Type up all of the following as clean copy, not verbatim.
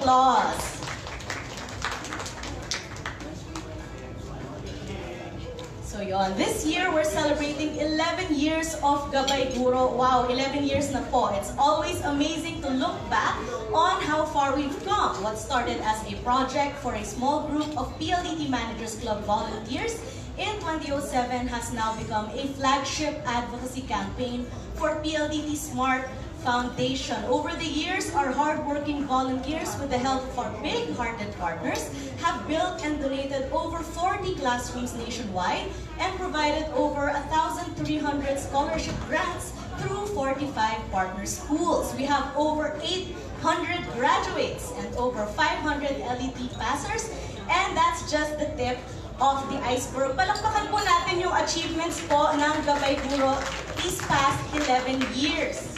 applause. So yon, this year we're celebrating 11 years of Gabay, Guro. Wow, 11 years na po. It's always amazing to look back on how far we've come. What started as a project for a small group of PLDT Managers Club volunteers in 2007 has now become a flagship advocacy campaign for PLDT Smart Foundation. Over the years, our hardworking volunteers, with the help of our big-hearted partners, have built and donated over 40 classrooms nationwide and provided over 1,300 scholarship grants through 45 partner schools. We have over 800 graduates and over 500 LET passers, and that's just the tip of the iceberg. Palakpakan po natin yung achievements po ng Gabay Guro these past 11 years.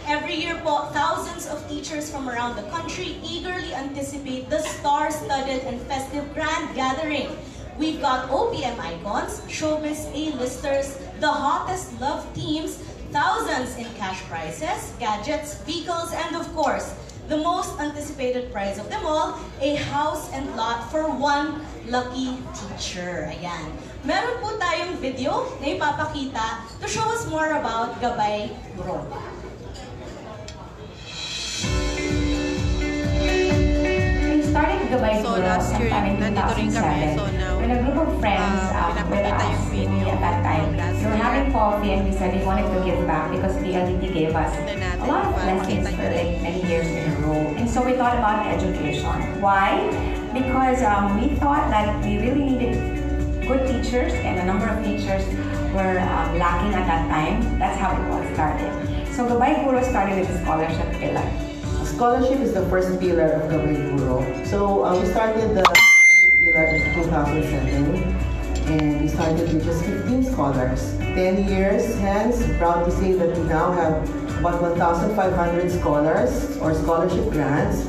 Every year po, thousands of teachers from around the country eagerly anticipate the star-studded and festive grand gathering. We've got OPM icons, showbiz A-listers, the hottest love teams, thousands in cash prizes, gadgets, vehicles, and of course, the most anticipated prize of them all, a house and lot for one lucky teacher. Ayan. Meron po tayong video na ipapakita to show us more about Gabay Guro. Started Gabay Guro sometime in 2007 when a group of friends with us at that time, we were having coffee and we said we wanted to give back because PLDT gave us a lot of lessons for like many years in a row. And so we thought about education. Why? Because we thought that we really needed good teachers, and a number of teachers were lacking at that time. That's how it all started. So Gabay Guro started with a scholarship pillar. Scholarship is the first pillar of Gabay Guro. So we started the pillar in 2007, and we started with just 15 scholars. 10 years hence, proud to say that we now have about 1,500 scholars or scholarship grants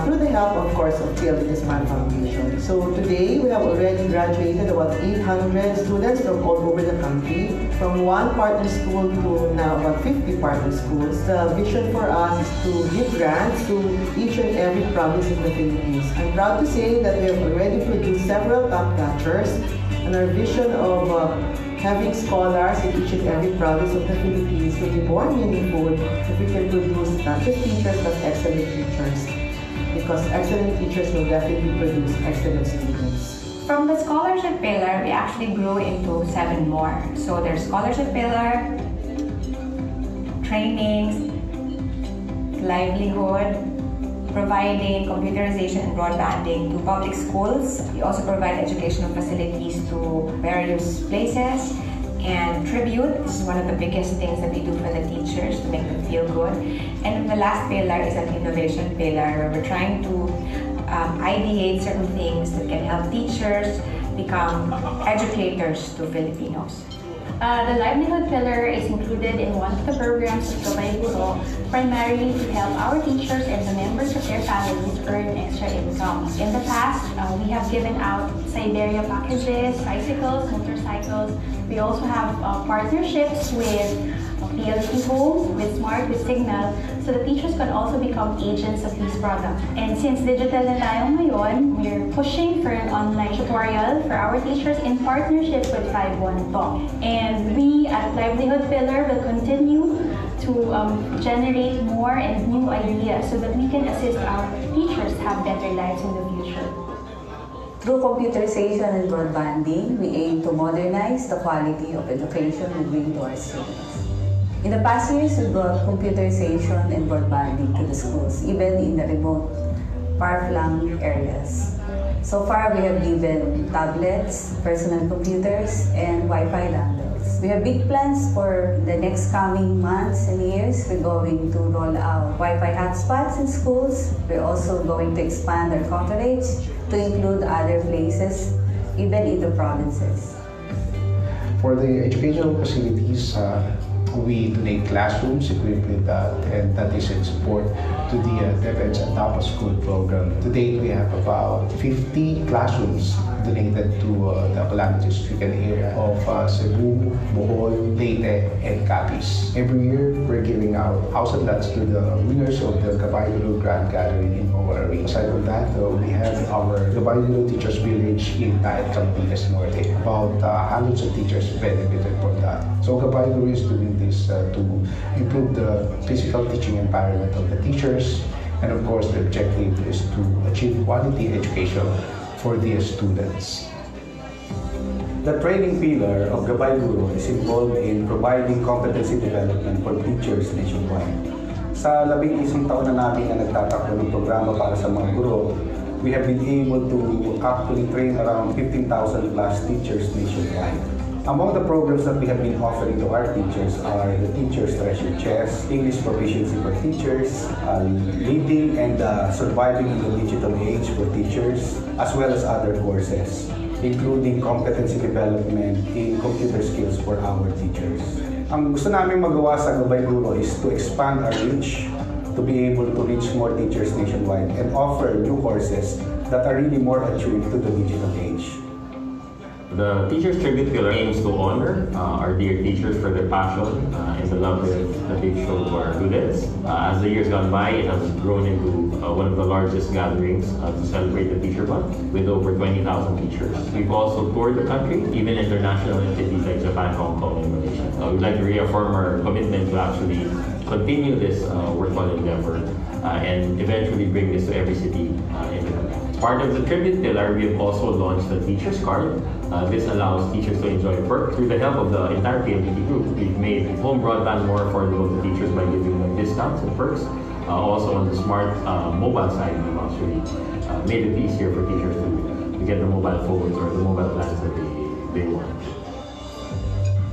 through the help, of course, of PLDT Smart Foundation. So today, we have already graduated about 800 students from all over the country, from one partner school to now about 50 partner schools. The vision for us is to give grants to each and every province in the Philippines. I'm proud to say that we have already produced several top catchers, and our vision of having scholars in each and every province of the Philippines will be more meaningful if we can produce not just teachers but excellent teachers. Because excellent teachers will definitely produce excellent students. From the scholarship pillar, we actually grew into 7 more. So there's scholarship pillar, trainings, livelihood, providing computerization and broadbanding to public schools. We also provide educational facilities to various places. And tribute, this is one of the biggest things that we do for the teachers to make them feel good. And the last pillar is an innovation pillar where we're trying to ideate certain things that can help teachers become educators to Filipinos. The livelihood pillar is included in one of the programs of Gabay Guro, primarily to help our teachers and the members of their families earn extra income. In the past, we have given out Siberia packages, bicycles, motorcycles. We also have partnerships with PLDT Home, with Smart, with Signal, so the teachers can also become agents of these products. And since digital na tayo ngayon, we're pushing for an online tutorial for our teachers in partnership with 512. And we at Livelihood Pillar will continue to generate more and new ideas so that we can assist our teachers have better lives in the future. Through computerization and broadbanding, we aim to modernize the quality of education we bring to our students. In the past years, we brought computerization and broadbanding to the schools, even in the remote, far-flung areas. So far, we have given tablets, personal computers, and Wi-Fi dongles. We have big plans for the next coming months and years. We're going to roll out Wi-Fi hotspots in schools. We're also going to expand our coverage to include other places, even in the provinces. For the educational facilities, We donate classrooms equipped with that, and that is in support to the DepEd's Top of School program. To date, we have about 50 classrooms donated to the calamity-stricken area of Cebu, Bohol, Leyte, and Capiz. Every year, we're giving out house and lots to the winners of the Gabay Grand Gathering in our area. Aside from that, we have our Gabay Teachers Village in Capiz Norte. About hundreds of teachers benefited from that. So Gabay is doing this to improve the physical teaching environment of the teachers, and of course the objective is to achieve quality education for the students. The training pillar of Gabay Guro is involved in providing competency development for teachers nationwide. Sa 11 taon na namin na nagtatakbo ng programa para sa mga guro, we have been able to actually train around 15,000 plus teachers nationwide. Among the programs that we have been offering to our teachers are the Teachers Treasure Chest, English Proficiency for Teachers, Leading and Surviving in the Digital Age for Teachers, as well as other courses, including competency development in computer skills for our teachers. Ang gusto namin magawa sa Gabay Guro is to expand our reach, to be able to reach more teachers nationwide and offer new courses that are really more attuned to the digital age. The Teachers Tribute Pillar aims to honor our dear teachers for their passion and the love that they've shown to our students. As the years gone by, it has grown into one of the largest gatherings to celebrate the Teacher Month with over 20,000 teachers. We've also toured the country, even international entities like Japan, Hong Kong, and Malaysia. We'd like to reaffirm our commitment to actually continue this worthwhile endeavor and eventually bring this to every city in the country. Part of the Tribute Pillar, we have also launched the Teacher's Card. This allows teachers to enjoy perks through the help of the entire PLDT group. We've made home broadband more affordable to teachers by giving them discounts and perks. Also on the smart mobile side, we've actually made it easier for teachers to get the mobile phones or the mobile plans that they want.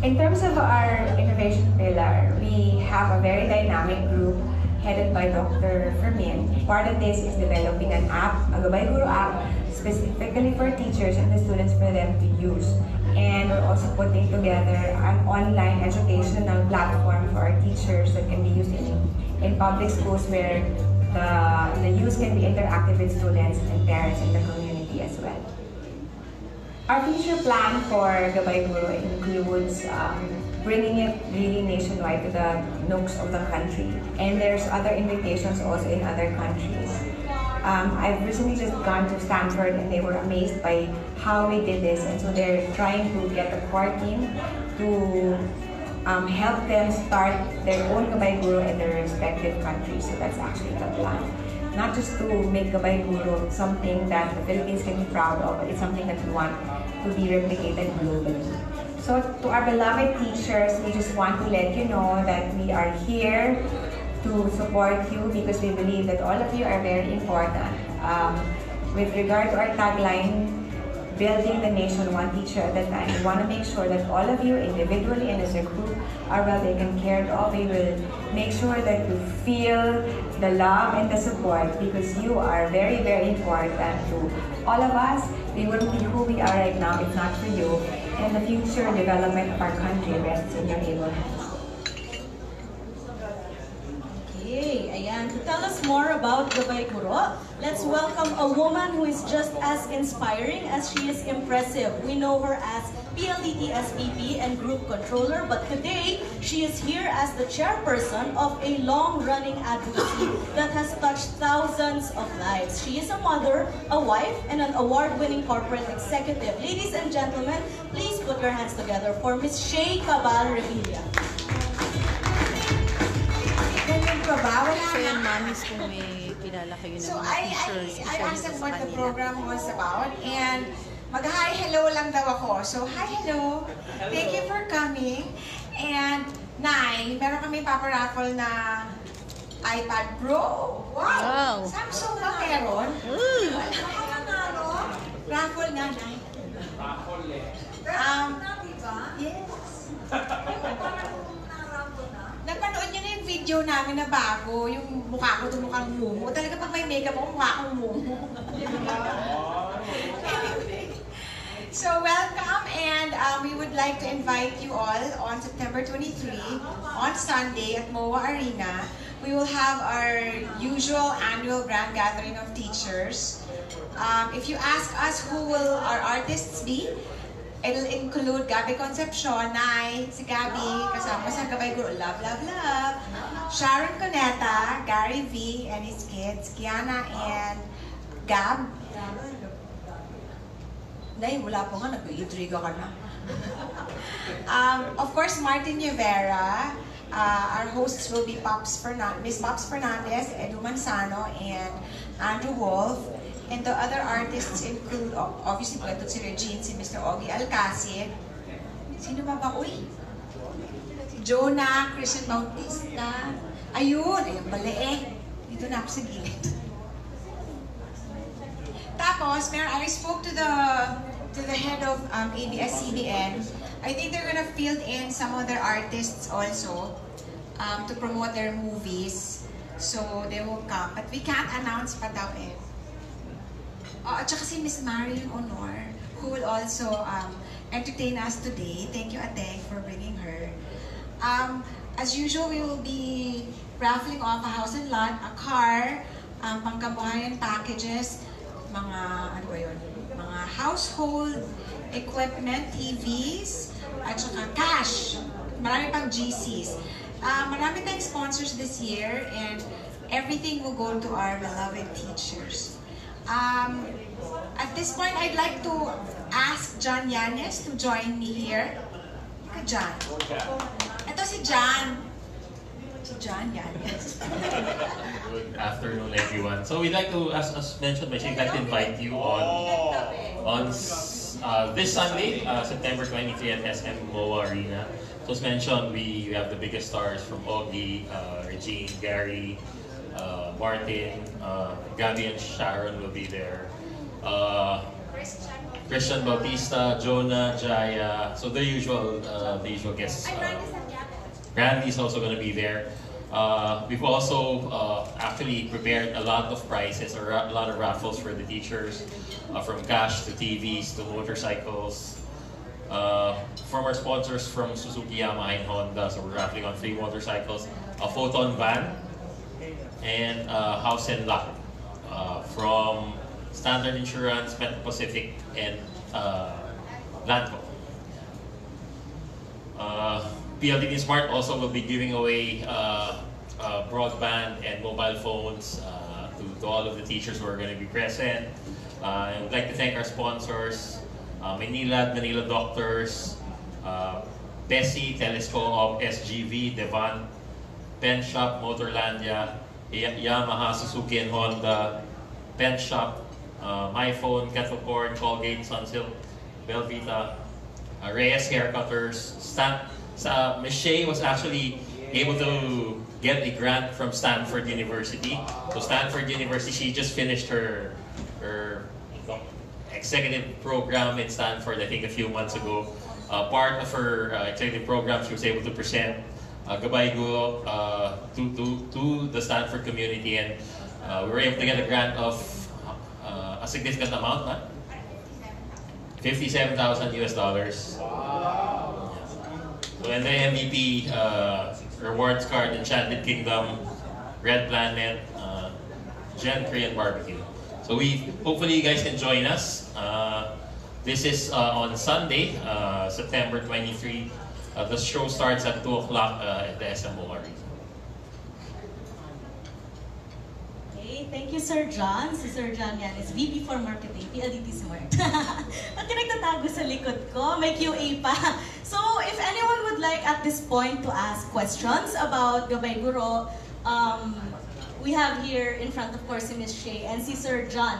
In terms of our innovation pillar, we have a very dynamic group headed by Dr. Fermin. Part of this is developing an app, a Gabay Guro app, specifically for teachers and the students for them to use. And we're also putting together an online educational platform for our teachers that can be used in public schools where the use can be interactive with students and parents in the community as well. Our future plan for Gabay Guro includes bringing it really nationwide to the nooks of the country. And there's other invitations also in other countries. I've recently just gone to Stanford and they were amazed by how we did this, and so they're trying to get the core team to help them start their own Gabay Guro in their respective countries. So that's actually the plan. Not just to make Gabay Guro something that the Philippines can be proud of, but it's something that we want to be replicated globally. So to our beloved teachers, we just want to let you know that we are here to support you because we believe that all of you are very important. With regard to our tagline, building the nation one teacher at a time, we want to make sure that all of you individually and as a group are well taken care of. We will make sure that you feel the love and the support because you are very, very important to all of us. We wouldn't be who we are right now if not for you. And the future development of our country rests in your able hands. Okay, ayan. To tell us more about Gabay Guro, let's welcome a woman who is just as inspiring as she is impressive. We know her as PLDT SVP and Group Controller, but today she is here as the chairperson of a long-running advocacy that has touched thousands of lives. She is a mother, a wife, and an award-winning corporate executive. Ladies and gentlemen, please put your hands together for Ms. Shay Cabal Revilla. So yan, mamis, kung may kilala kayo ng mga teachers, I asked them what the program was about, and mag-hi, hello lang daw ako. So, hi, hello. Thank you for coming. And, Nay, meron kami paparaffle na iPad Pro. Wow! Samsung ba meron? Raffle nga, Nay. Yes. Napanood nyo na yung video namin na bago, yung mukha ko mukhang mumu. Talaga pag may makeup ako, mukha akong mumu. Anyway, So welcome, and we would like to invite you all on September 23 on Sunday at MOA Arena. We will have our usual annual grand gathering of teachers. If you ask us who will our artists be, it'll include Gabay Concepcion, Nay, si Gabi, kasama sa Gabay Guro, love, love, love. Sharon Cuneta, Gary V and his kids, Kiana and Gab. Nay, wala po nga, nag-iintriga ka na. Of course, Martin Rivera. Our hosts will be Miss Pops Fernandez, Edu Manzano, and Andrew Wolf. And the other artists include, obviously, ito si Regine, si Mr. Ogie Alcacid. Sino ba ba? Uy! Si Jonah, Christian Bautista. Ayun, bali eh. Dito na ako sa gilid. Tapos, I spoke to the head of ABS-CBN. I think they're gonna field in some of their artists also to promote their movies. So, they will come. But we can't announce pa daw eh. At saka si Miss Marian Honor, who will also entertain us today. Thank you, Ate, for bringing her. As usual, we will be raffling off a house and lot, a car, pangkabuhayan packages, mga, ano ba yun? Mga household equipment, TVs, at saka cash. Marami pang GCs. Marami tayong sponsors this year, and everything will go to our beloved teachers. At this point, I'd like to ask John Yanes to join me here. Ika, John. Ito si John. Si John Yanes. Good afternoon, everyone. So we'd like to, as mentioned, we'd like to invite you on this Sunday, September 23 at SM MOA Arena. So as mentioned, we have the biggest stars from Ogie, Regine, Gary, Martin, Gabi and Sharon will be there. Christian Bautista, Jonah, Jaya. So the usual guests. Randy is also going to be there. We've also actually prepared a lot of prizes, or a lot of raffles for the teachers, from cash to TVs to motorcycles. From our sponsors from Suzuki, Yamaha, and Honda, so we're raffling on 3 motorcycles, a Photon van, and house and lot from Standard Insurance, Metro Pacific, and Landco. PLDT Smart also will be giving away broadband and mobile phones to all of the teachers who are going to be present. I would like to thank our sponsors, Manila Doctors, Bessie, Telescope, SGV, Devon, Pen Shop, Motorlandia, Yamaha, Suzuki, and Honda, Pen Shop, MyPhone, Kettlecorn, Colgate, Sunsilk, Belvita, Reyes Haircutters, Miss Shea was actually able to get a grant from Stanford University. So Stanford University, she just finished her executive program in Stanford, I think a few months ago. Part of her executive program, she was able to present Gabay Guro to the Stanford community, and we were able to get a grant of a significant amount, huh? $57,000 US. Wow. So, and the MVP rewards card, Enchanted Kingdom, Red Planet, Gen Korean Barbecue. So hopefully you guys can join us. This is on Sunday, September 23. The show starts at 2 o'clock at the SMO Arena. Okay, thank you, Sir John. Si Sir John yan is VP for Marketing, PLDT Smart. Ba't ka nagtatago sa likod ko? May QA pa. So, if anyone would like at this point to ask questions about Gabay Guro, we have here in front, of course, si Ms. Shea and si Sir John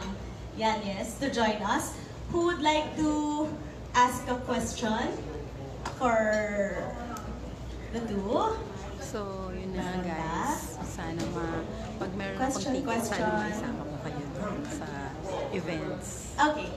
Yanes to join us. Who would like to ask a question for the two? So, yun na guys. Sana pag meron akong Question. sana maisama ko kayo sa events. Okay.